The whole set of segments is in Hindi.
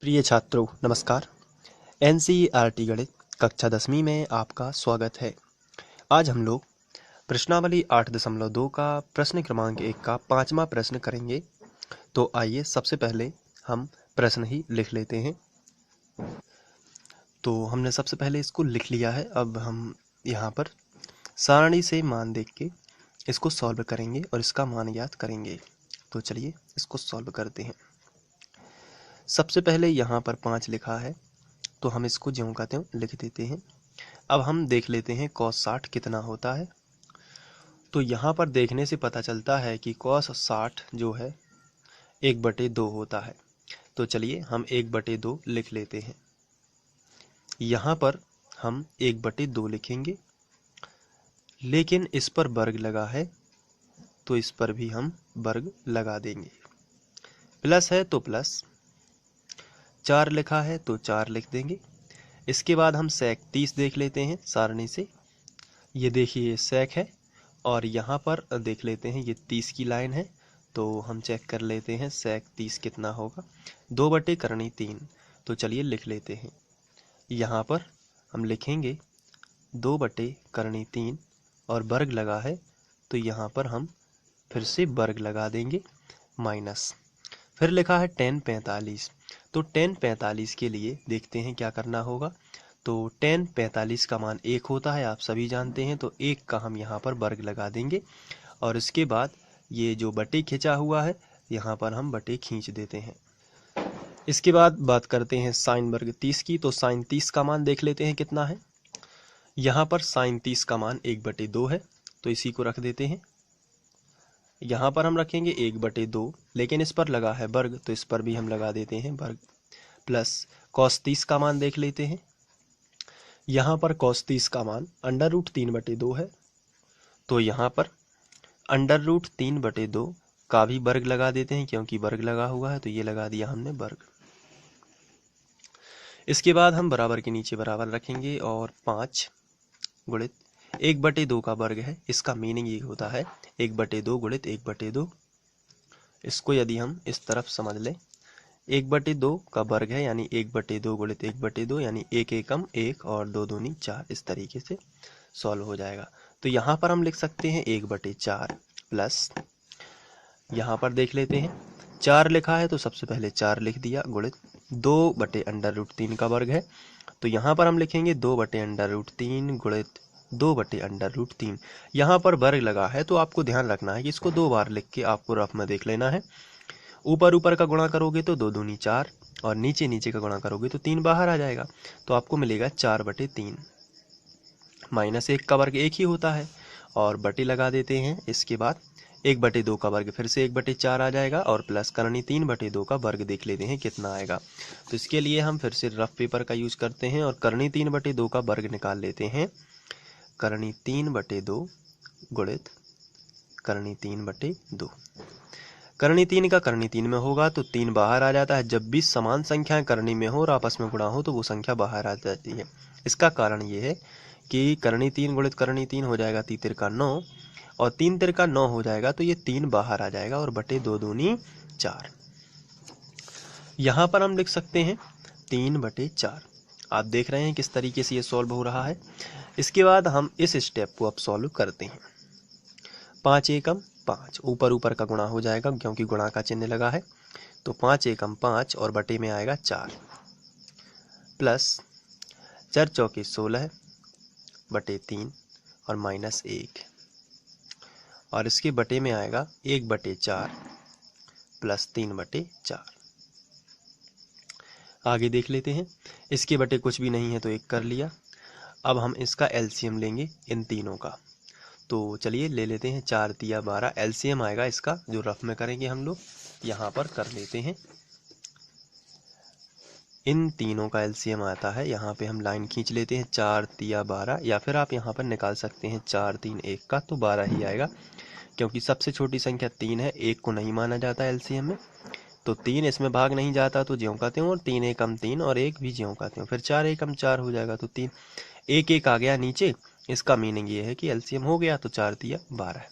प्रिय छात्रों नमस्कार। एनसीईआरटी गणित कक्षा 10वीं में आपका स्वागत है। आज हम लोग प्रश्नावली 8.2 का प्रश्न क्रमांक 1 का 5वां प्रश्न करेंगे। तो आइए सबसे पहले हम प्रश्न ही लिख लेते हैं। तो हमने सबसे पहले इसको लिख लिया है। अब हम यहाँ पर सारणी से मान देख के इसको सॉल्व करेंगे और इसका मान ज्ञात करेंगे। तो चलिए इसको सॉल्व करते हैं। सबसे पहले यहाँ पर 5 लिखा है तो हम इसको ज्यों का त्यों लिख देते हैं। अब हम देख लेते हैं cos 60 कितना होता है। तो यहाँ पर देखने से पता चलता है कि cos 60 जो है 1/2 होता है। तो चलिए हम 1/2 लिख लेते हैं। यहाँ पर हम 1/2 लिखेंगे, लेकिन इस पर वर्ग लगा है तो इस पर भी हम वर्ग लगा देंगे। प्लस है तो प्लस, 4 लिखा है तो 4 लिख देंगे। इसके बाद हम sec 30 देख लेते हैं सारणी से। ये देखिए ये sec है और यहाँ पर देख लेते हैं ये 30 की लाइन है। तो हम चेक कर लेते हैं sec 30 कितना होगा, 2/3। तो चलिए लिख लेते हैं। यहाँ पर हम लिखेंगे 2/3 और वर्ग लगा है तो यहाँ पर हम फिर से वर्ग लगा देंगे माइनस। फिर लिखा है tan 45। तो tan 45 के लिए देखते हैं क्या करना होगा। तो tan 45 का मान 1 होता है, आप सभी जानते हैं। तो 1 का हम यहाँ पर वर्ग लगा देंगे और इसके बाद ये जो बटे खिंचा हुआ है यहाँ पर हम बटे खींच देते हैं। इसके बाद बात करते हैं साइन वर्ग 30 की। तो साइन 30 का मान देख लेते हैं कितना है। यहाँ पर साइन 30 का मान 1/2 है तो इसी को रख देते हैं। यहाँ पर हम रखेंगे 1/2, लेकिन इस पर लगा है वर्ग तो इस पर भी हम लगा देते हैं वर्ग। प्लस cos 30 का मान देख लेते हैं। यहाँ पर cos 30 का मान √3/2 है तो यहाँ पर √3/2 का भी वर्ग लगा देते हैं, क्योंकि वर्ग लगा हुआ है तो ये लगा दिया हमने वर्ग। इसके बाद हम बराबर के नीचे बराबर रखेंगे और 5 गुणित 1/2 का वर्ग है। इसका मीनिंग ये होता है 1/2 गुणित 1/2। इसको यदि हम इस तरफ समझ लें, 1/2 का वर्ग है यानी 1/2 गुणित 1/2 यानी 1 एकम 1 और 2 दूनी 4। इस तरीके से सॉल्व हो जाएगा। तो यहाँ पर हम लिख सकते हैं 1/4 प्लस, यहाँ पर देख लेते हैं 4 लिखा है तो सबसे पहले 4 लिख दिया, गुणित 2/√3 का वर्ग है। तो यहाँ पर हम लिखेंगे 2/√3 गुणित 2/√3। यहाँ पर वर्ग लगा है तो आपको ध्यान रखना है कि इसको 2 बार लिख के आपको रफ में देख लेना है। ऊपर ऊपर का गुणा करोगे तो 2 दूनी 4 और नीचे नीचे का गुणा करोगे तो 3 बाहर आ जाएगा। तो आपको मिलेगा 4/3। -1 का वर्ग 1 ही होता है और बटे लगा देते हैं। इसके बाद 1/2 का वर्ग फिर से 1/4 आ जाएगा और प्लस करनी 3/2 का वर्ग देख लेते हैं कितना आएगा। तो इसके लिए हम फिर से रफ पेपर का यूज करते हैं और करनी 3/2 का वर्ग निकाल लेते हैं। करनी 3/2 गुणित करनी 3/2। करनी 3 का करनी 3 में होगा तो 3 बाहर आ जाता है। जब भी समान संख्याएं करनी में हो और आपस में गुणा हो तो वो संख्या बाहर आ जाती है। इसका कारण ये है कि करनी 3 गुणित करनी 3 हो जाएगा 3 तिरका 9 और 3 तिरका 9 हो जाएगा तो ये 3 बाहर आ जाएगा और बटे 2 दूनी 4। यहाँ पर हम लिख सकते हैं 3/4। आप देख रहे हैं किस तरीके से ये सॉल्व हो रहा है। इसके बाद हम इस स्टेप को अब सॉल्व करते हैं। 5 एकम 5, ऊपर ऊपर का गुणा हो जाएगा क्योंकि गुणा का चिन्ह लगा है। तो 5 एकम 5 और बटे में आएगा 4 प्लस 4 चौके 16/3 और -1 और इसके बटे में आएगा 1/4 प्लस 3/4। आगे देख लेते हैं। इसके बटे कुछ भी नहीं है तो 1 कर लिया। अब हम इसका एलसीएम लेंगे इन तीनों का। तो चलिए ले लेते हैं 4 तिया 12। एलसीएम आएगा इसका जो रफ में करेंगे हम लोग, यहाँ पर कर लेते हैं। इन तीनों का एलसीएम आता है, यहाँ पे हम लाइन खींच लेते हैं 4 तिया 12, या फिर आप यहाँ पर निकाल सकते हैं 4 3 1 का तो 12 ही आएगा, क्योंकि सबसे छोटी संख्या 3 है, 1 को नहीं माना जाता एलसीएम में। तो 3 इसमें भाग नहीं जाता तो ज्यों का त्यों, और 3 एकम 3 और 1 भी ज्यों का त्यों। फिर 4 एकम 4 हो जाएगा तो 3 1 1 आ गया नीचे। इसका मीनिंग ये है कि एलसीएम हो गया तो 4 तिया 12।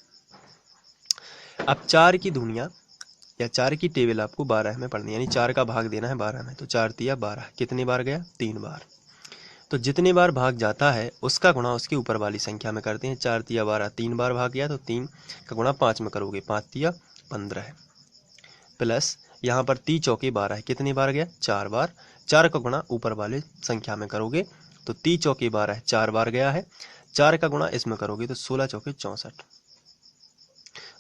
अब 4 की दूनिया या 4 की टेबल आपको 12 में पढ़नी है, यानी 4 का भाग देना है 12 में। तो 4 तिया 12, कितनी बार गया? 3 बार। तो जितनी बार भाग जाता है उसका गुणा उसकी ऊपर वाली संख्या में करते हैं। 4 तिया 12, 3 बार भाग गया तो 3 का गुणा 5 में करोगे, 5 तिया 15 है, प्लस यहाँ पर 3 चौके 12 है, कितनी बार गया? 4 बार। 4 का गुणा ऊपर वाले संख्या में करोगे तो 3 चौके 12 है, 4 बार गया है। 4 का गुणा इसमें करोगे तो 16 चौके 64,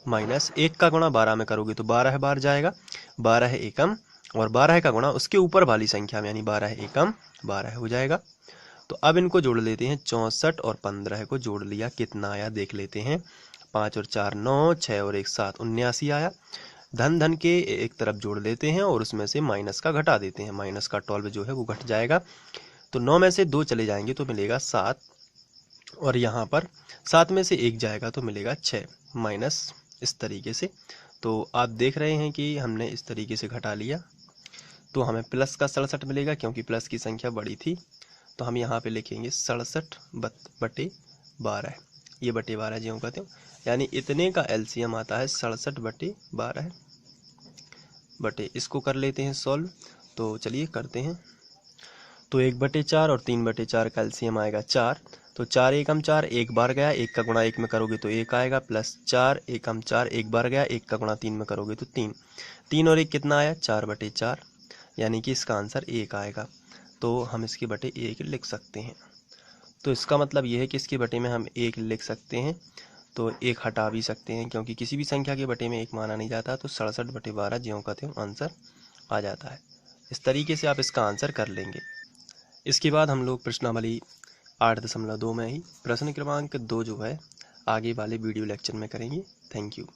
माइनस 1 का गुणा 12 में करोगे तो 12 बार जाएगा, 12 एकम, और 12 का गुणा उसके ऊपर वाली संख्या में, यानी 12 एकम 12 हो जाएगा। तो अब इनको जोड़ लेते हैं, 64 और 15 को जोड़ लिया, कितना आया देख लेते हैं। 5 और 4 9, 6 और 1 7, 79 आया। धन धन के एक तरफ जोड़ लेते हैं और उसमें से माइनस का घटा देते हैं, माइनस का 12 जो है वो घट जाएगा। तो 9 में से 2 चले जाएंगे तो मिलेगा 7, और यहाँ पर 7 में से 1 जाएगा तो मिलेगा 6, माइनस इस तरीके से। तो आप देख रहे हैं कि हमने इस तरीके से घटा लिया, तो हमें प्लस का 67 मिलेगा, क्योंकि प्लस की संख्या बड़ी थी। तो हम यहाँ पे लिखेंगे 67 बटे 12, ये बटे 12 जी हम कहते हो, यानी इतने का एलसीएम आता है 67 बटे 12 बटे, इसको कर लेते हैं सॉल्व। तो चलिए करते हैं। तो 1/4 और 3/4 का एलसीएम आएगा 4। तो 4 एकम 4, 1 बार गया, 1 का गुणा 1 में करोगे तो 1 आएगा, प्लस 4 एकम 4, 1 बार गया, 1 का गुणा 3 में करोगे तो 3। 3 और 1 कितना आया? 4/4, यानी कि इसका आंसर 1 आएगा। तो हम इसके बटे 1 लिख सकते हैं। तो इसका मतलब ये है कि इसके बटे में हम 1 लिख सकते हैं, तो 1 हटा भी सकते हैं, क्योंकि किसी भी संख्या के बटे में 1 माना नहीं जाता। तो 67 बटे 12 ज्यों का त्यों आंसर आ जाता है। इस तरीके से आप इसका आंसर कर लेंगे। इसके बाद हम लोग प्रश्नावली 8.2 में ही प्रश्न क्रमांक 2 जो है आगे वाले वीडियो लेक्चर में करेंगे। Thank you.